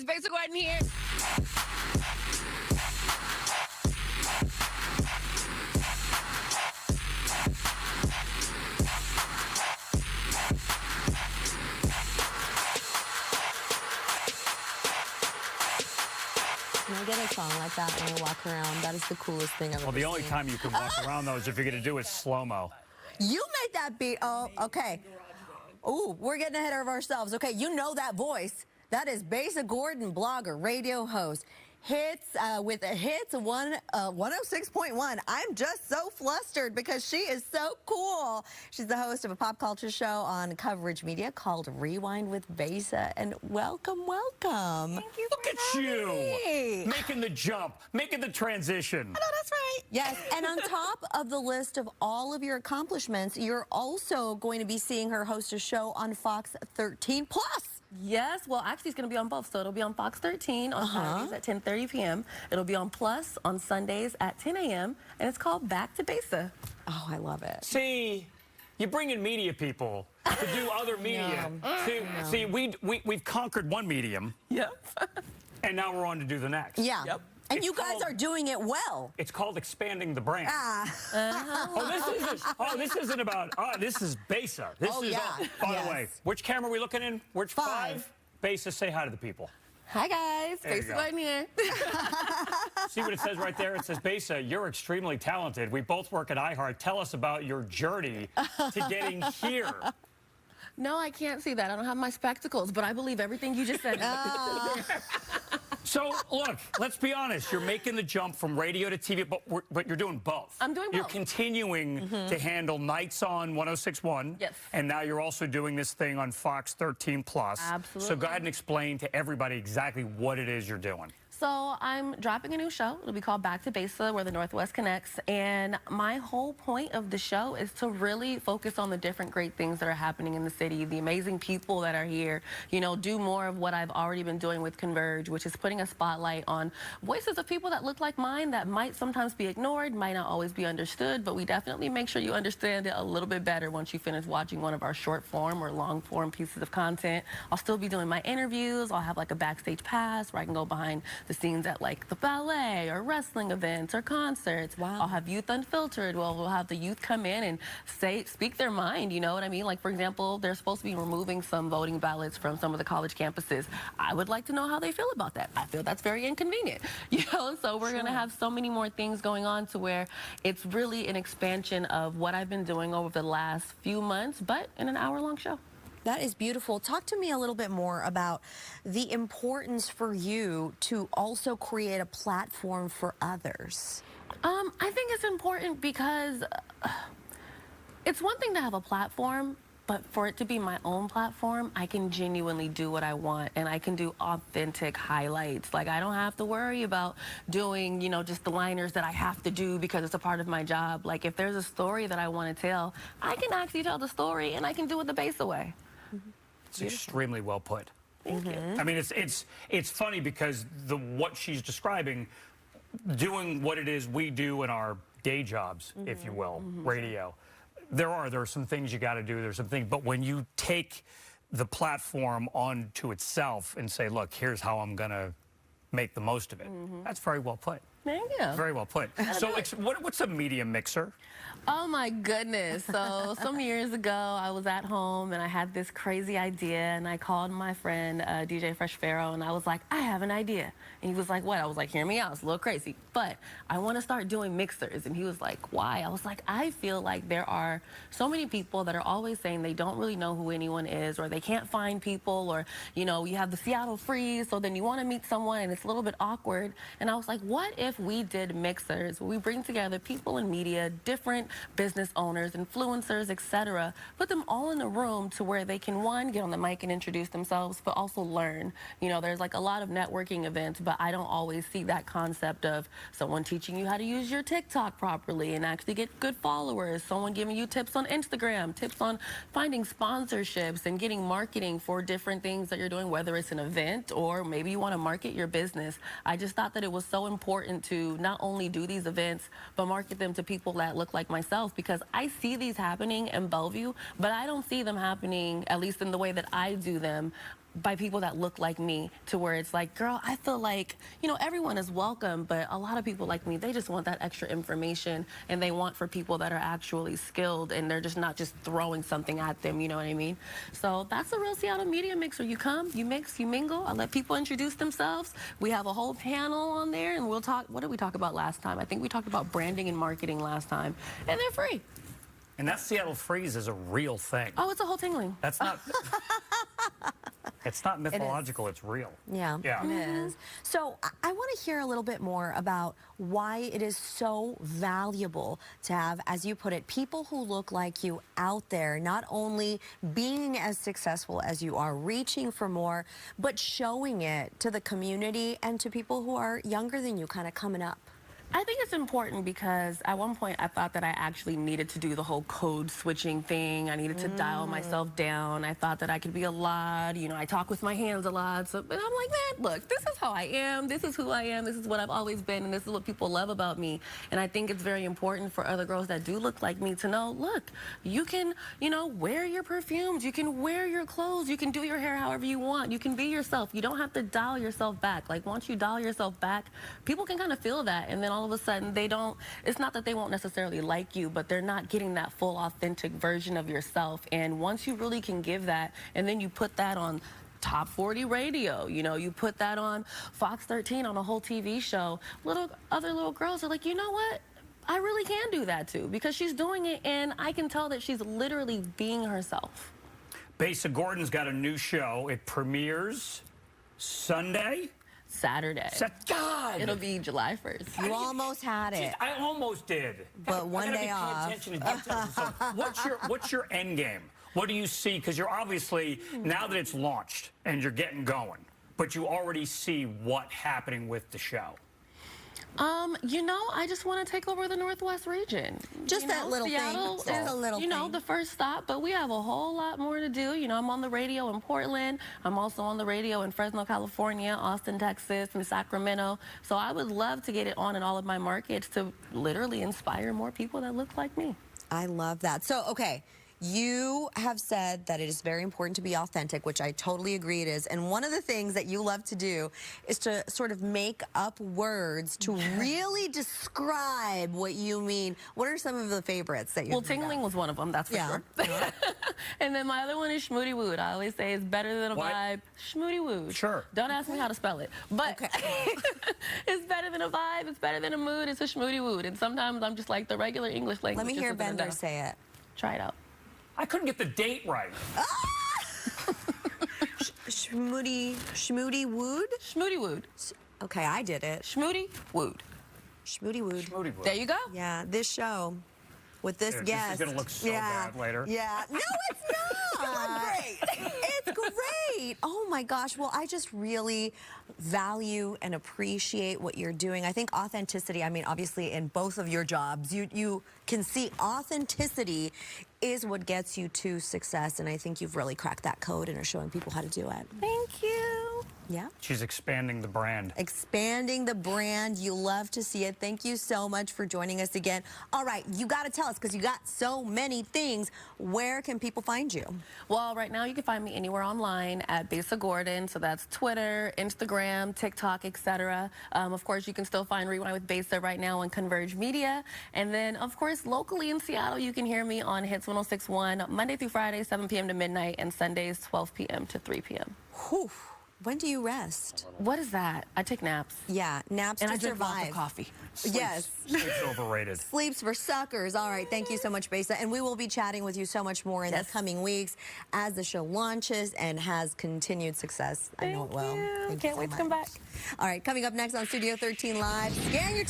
guys, Besa Gordon here. Can I get a song like that when I walk around? That is the coolest thing I've ever Well, the only seen. time you can walk around, though, is if you're going to do it slow-mo. You made that beat. Oh, okay. Ooh, we're getting ahead of ourselves. Okay, you know that voice. That is Besa Gordon, blogger, radio host. Hits with a hits 106.1. I'm just so flustered because she is so cool. She's the host of a pop culture show on Coverage Media called Rewind with Besa. And welcome, welcome. Thank you. Look at you, making the jump, making the transition. I know, that's right. Yes, and on top of the list of all of your accomplishments, you're also going to be seeing her host a show on Fox 13 Plus. Yes, well, actually, it's going to be on both. So it'll be on Fox 13 on Saturdays at 10:30 p.m. It'll be on Plus on Sundays at 10 a.m. And it's called Back to Besa. Oh, I love it. See, you bring in media people to do other media. See, we've conquered one medium, Yep. and now we're on to do the next. Yeah. Yep. And It's you guys called- are doing it well. It's called expanding the brand. Ah. This isn't about, this is Besa. This Oh, is, yeah. by Yes. the way, which camera are we looking in? Which Five. Besa, say hi to the people. Hi, guys. There you Besa go. Gordon here. See what it says right there? It says, Besa, you're extremely talented. We both work at iHeart. Tell us about your journey to getting here. No, I can't see that. I don't have my spectacles, but I believe everything you just said. So, look, let's be honest. You're making the jump from radio to TV, but you're doing both. I'm doing You're both. continuing to handle nights on 106.1. Yes. And now you're also doing this thing on Fox 13 Plus. Absolutely. So go ahead and explain to everybody exactly what it is you're doing. So I'm dropping a new show. It'll be called Back to Besa, where the Northwest connects. And my whole point of the show is to really focus on the different great things that are happening in the city, the amazing people that are here, you know, do more of what I've already been doing with Converge, which is putting a spotlight on voices of people that look like mine that might sometimes be ignored, might not always be understood, but we definitely make sure you understand it a little bit better once you finish watching one of our short form or long form pieces of content. I'll still be doing my interviews. I'll have like a backstage pass where I can go behind the scenes at like the ballet or wrestling events or concerts. Wow. I'll have Youth Unfiltered. Well, we'll have the youth come in and speak their mind, you know what I mean? Like, for example, they're supposed to be removing some voting ballots from some of the college campuses. I would like to know how they feel about that. I feel that's very inconvenient, you know? So we're going to have so many more things going on to where it's really an expansion of what I've been doing over the last few months, but in an hour-long show. That is beautiful. Talk to me a little bit more about the importance for you to also create a platform for others. I think it's important because it's one thing to have a platform, but for it to be my own platform, I can genuinely do what I want, and I can do authentic highlights. Like, I don't have to worry about doing, you know, just the liners that I have to do because it's a part of my job. Like, if there's a story that I want to tell, I can actually tell the story, and I can do it the Besa way. It's extremely well put. Thank you. I mean, it's funny because what she's describing, doing what it is we do in our day jobs, if you will, radio. There are some things you got to do. There's some things, but when you take the platform onto itself and say, look, here's how I'm gonna make the most of it. That's very well put. Thank you. Very well put. So, what's a media mixer? Oh my goodness. So some years ago, I was at home and I had this crazy idea, and I called my friend DJ Fresh Pharaoh, and I was like, I have an idea. And he was like, what? I was like, hear me out. It's a little crazy, but I want to start doing mixers. And he was like, why? I was like, I feel like there are so many people that are always saying they don't really know who anyone is, or they can't find people, or, you know, you have the Seattle freeze, so then you want to meet someone and it's a little bit awkward. And I was like, what if we did mixers? We bring together people in media, different business owners, influencers, etc. Put them all in a room to where they can, one, get on the mic and introduce themselves, but also learn. You know, there's like a lot of networking events, but I don't always see that concept of someone teaching you how to use your TikTok properly and actually get good followers, someone giving you tips on Instagram, tips on finding sponsorships and getting marketing for different things that you're doing, whether it's an event or maybe you want to market your business. I just thought that it was so important to not only do these events, but market them to people that look like myself, because I see these happening in Bellevue, but I don't see them happening, at least in the way that I do them, by people that look like me, to where it's like, girl, I feel like, you know, everyone is welcome, but a lot of people like me, they just want that extra information, and they want for people that are actually skilled, and they're just not just throwing something at them, you know what I mean? So that's the real Seattle media mixer. You come, you mix, you mingle. I let people introduce themselves. We have a whole panel on there, and we'll talk. What did we talk about last time? I think we talked about branding and marketing last time, and they're free. And that Seattle freeze is a real thing. Oh, it's a whole tingling. That's not. It's not mythological. It's real. Yeah, Yeah. it is. So I want to hear a little bit more about why it is so valuable to have, as you put it, people who look like you out there, not only being as successful as you are, reaching for more, but showing it to the community and to people who are younger than you, kind of coming up. I think it's important because at one point I thought that I actually needed to do the whole code switching thing. I needed to dial myself down. I thought that I could be a lot. You know, I talk with my hands a lot. So, but I'm like, man, look, this is how I am. This is who I am. This is what I've always been. And this is what people love about me. And I think it's very important for other girls that do look like me to know, look, you can, you know, wear your perfumes. You can wear your clothes. You can do your hair however you want. You can be yourself. You don't have to dial yourself back. Like, once you dial yourself back, people can kind of feel that. And then all of a sudden they don't, it's not that they won't necessarily like you, but they're not getting that full authentic version of yourself. And once you really can give that, and then you put that on Top 40 radio, you know, you put that on Fox 13 on a whole TV show, other little girls are like, you know what? I really can do that too, because she's doing it, and I can tell that she's literally being herself. Besa Gordon's got a new show. It premieres Sunday. Saturday. God! It'll be July 1st. You almost had it. I almost did. But one day off. Attention to details. So what's your end game? What do you see? Because you're obviously, now that it's launched and you're getting going, but you already see what's happening with the show. You know, I just want to take over the Northwest region. Just that little Seattle thing. Just a little thing. You know, the first stop, but we have a whole lot more to do. You know, I'm on the radio in Portland. I'm also on the radio in Fresno, California, Austin, Texas, and Sacramento. So I would love to get it on in all of my markets to literally inspire more people that look like me. I love that. So, okay. You have said that it is very important to be authentic, which I totally agree it is. And one of the things that you love to do is to sort of make up words to really describe what you mean. What are some of the favorites that you Well, tingling was one of them, that's for sure. And then my other one is schmoody wood. I always say it's better than a vibe. Schmoody wood. Sure. Don't ask me how to spell it. But it's better than a vibe. It's better than a mood. It's a schmoody wood. And sometimes I'm just like, the regular English language. Let me hear Bender say it. Try it out. I couldn't get the date right. Schmoody wood? Schmoody wood. Okay, I did it. Schmoody wood. Schmoody wood. Schmoody wood. There you go. Yeah, this show with this guest. This is going to look so bad later. Yeah. No, it's not. Great. It's great. Oh my gosh. Well, I just really value and appreciate what you're doing. I think authenticity, I mean, obviously in both of your jobs, you can see authenticity is what gets you to success. And I think you've really cracked that code and are showing people how to do it. Thank you. Yeah. She's expanding the brand. Expanding the brand. You love to see it. Thank you so much for joining us again. All right, you got to tell us, because you got so many things. Where can people find you? Well, right now you can find me anywhere online at Besa Gordon. So that's Twitter, Instagram, TikTok, etc. Of course, you can still find Rewind with Besa right now on Converge Media. And then, of course, locally in Seattle, you can hear me on Hits 106.1 Monday through Friday, 7 p.m. to midnight, and Sundays, 12 p.m. to 3 p.m. Whew. When do you rest? What is that? I take naps. Yeah, naps and to I drink lots survive. of coffee. Yes. Sleep's overrated. Sleeps for suckers. All right. Thank you so much, Besa. And we will be chatting with you so much more in the coming weeks as the show launches and has continued success. I know it will. Thank you. Thank Can't you wait so to come back. All right. Coming up next on Studio 13 Live, scan your